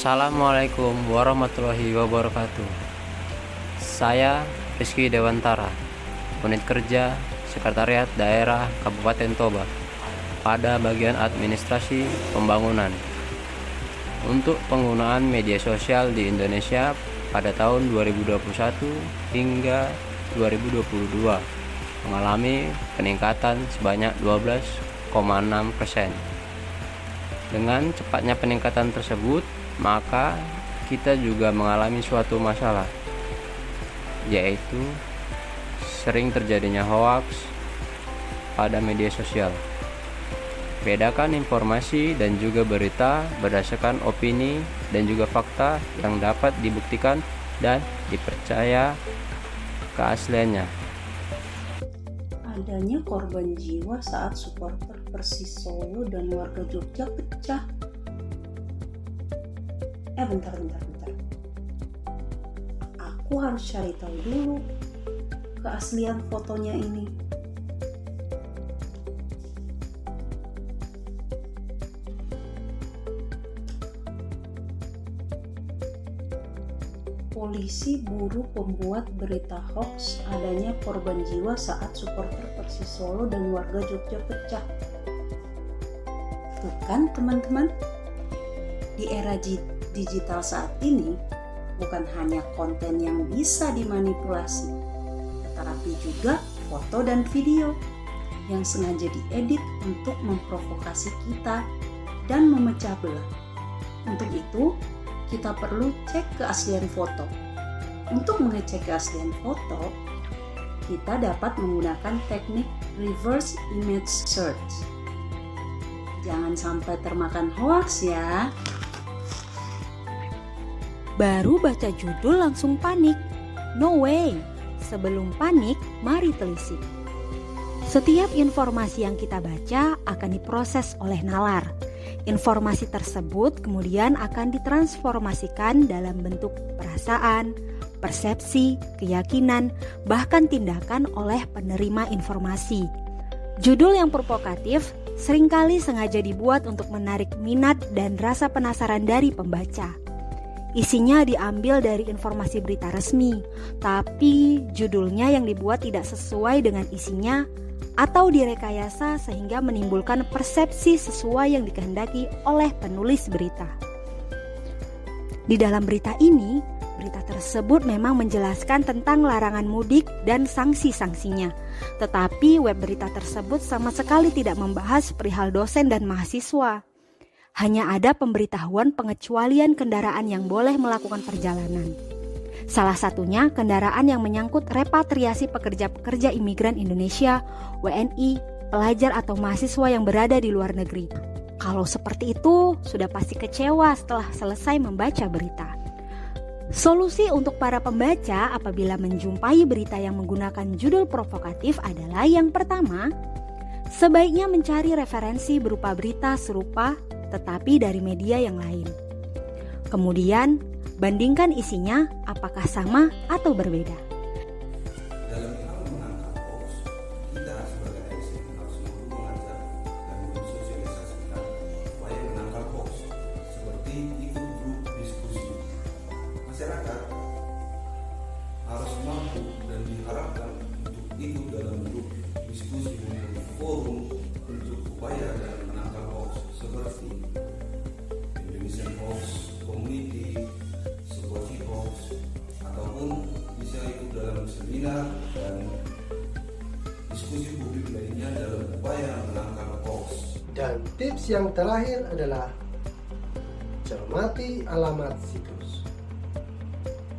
Assalamualaikum warahmatullahi wabarakatuh. Saya Rizky Dewantara, Unit Kerja Sekretariat Daerah Kabupaten Toba pada bagian administrasi pembangunan. Untuk penggunaan media sosial di Indonesia pada tahun 2021 hingga 2022 mengalami peningkatan sebanyak 12,6%. Dengan cepatnya peningkatan tersebut, maka kita juga mengalami suatu masalah, yaitu sering terjadinya hoaks pada media sosial. Bedakan informasi dan juga berita berdasarkan opini dan juga fakta yang dapat dibuktikan dan dipercaya keasliannya. Adanya korban jiwa saat supporter Persis Solo dan warga Jogja pecah. Bentar. Aku harus cari tahu dulu keaslian fotonya ini. Polisi buru pembuat berita hoax adanya korban jiwa saat supporter Persis Solo dan warga Jogja pecah. Tuh kan teman-teman, di era digital saat ini bukan hanya konten yang bisa dimanipulasi, tetapi juga foto dan video yang sengaja diedit untuk memprovokasi kita dan memecah belah. Untuk itu, kita perlu cek keaslian foto. Untuk mengecek keaslian foto, kita dapat menggunakan teknik reverse image search. Jangan sampai termakan hoax ya. Baru baca judul langsung panik. No way. Sebelum panik, mari telisik. Setiap informasi yang kita baca akan diproses oleh nalar. Informasi tersebut kemudian akan ditransformasikan dalam bentuk perasaan, persepsi, keyakinan, bahkan tindakan oleh penerima informasi. Judul yang provokatif seringkali sengaja dibuat untuk menarik minat dan rasa penasaran dari pembaca. Isinya diambil dari informasi berita resmi, tapi judulnya yang dibuat tidak sesuai dengan isinya atau direkayasa sehingga menimbulkan persepsi sesuai yang dikehendaki oleh penulis berita. Di dalam berita ini, berita tersebut memang menjelaskan tentang larangan mudik dan sanksi-sanksinya. Tetapi web berita tersebut sama sekali tidak membahas perihal dosen dan mahasiswa. Hanya ada pemberitahuan pengecualian kendaraan yang boleh melakukan perjalanan. Salah satunya kendaraan yang menyangkut repatriasi pekerja-pekerja imigran Indonesia, WNI, pelajar atau mahasiswa yang berada di luar negeri. Kalau seperti itu, sudah pasti kecewa setelah selesai membaca berita. Solusi untuk para pembaca apabila menjumpai berita yang menggunakan judul provokatif adalah yang pertama, sebaiknya mencari referensi berupa berita serupa tetapi dari media yang lain. Kemudian, bandingkan isinya apakah sama atau berbeda. Dalam hal menangkap hoax, kita sebagai ASN harus mampu mengajak dan mensosialisasikan upaya menangkap hoax, seperti ikut grup diskusi. Masyarakat harus mampu dan diharapkan untuk ikut dalam grup diskusi maupun forum untuk upaya dalam menangkal hoax, seperti Indonesian Hoax Community, Sekoci Hoax, ataupun bisa ikut dalam seminar dan diskusi publik lainnya dalam upaya menangkal hoax. Dan tips yang terakhir adalah cermati alamat situs.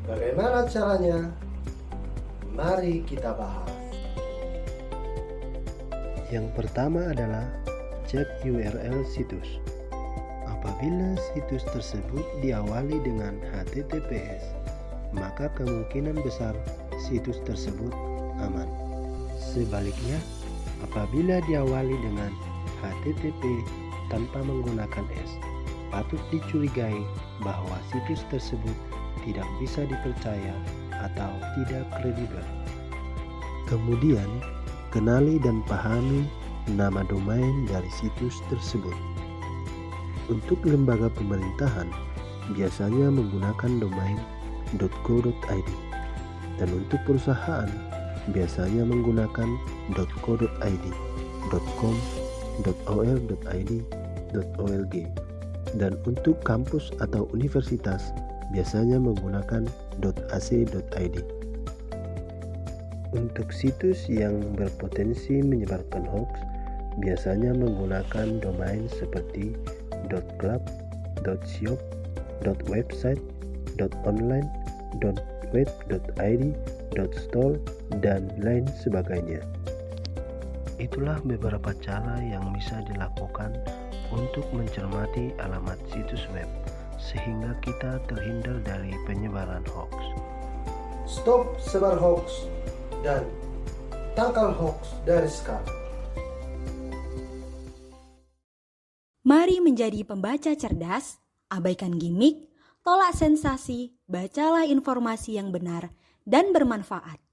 Bagaimana caranya? Mari kita bahas. Yang pertama adalah cek URL situs. Apabila situs tersebut diawali dengan HTTPS, maka kemungkinan besar situs tersebut aman. Sebaliknya, apabila diawali dengan HTTP tanpa menggunakan S, patut dicurigai bahwa situs tersebut tidak bisa dipercaya atau tidak kredibel. Kemudian, kenali dan pahami nama domain dari situs tersebut. Untuk lembaga pemerintahan, biasanya menggunakan domain .co.id, dan untuk perusahaan biasanya menggunakan .co.id, .com, .or.id, .olg, dan untuk kampus atau universitas biasanya menggunakan .ac.id. Untuk situs yang berpotensi menyebarkan hoax biasanya menggunakan domain seperti .club, .shop, .website, .online, .web.id, .store, dan lain sebagainya. Itulah beberapa cara yang bisa dilakukan untuk mencermati alamat situs web sehingga kita terhindar dari penyebaran hoax. Stop sebar hoax dan tangkal hoax dari sekarang. Mari menjadi pembaca cerdas, abaikan gimmick, tolak sensasi, bacalah informasi yang benar dan bermanfaat.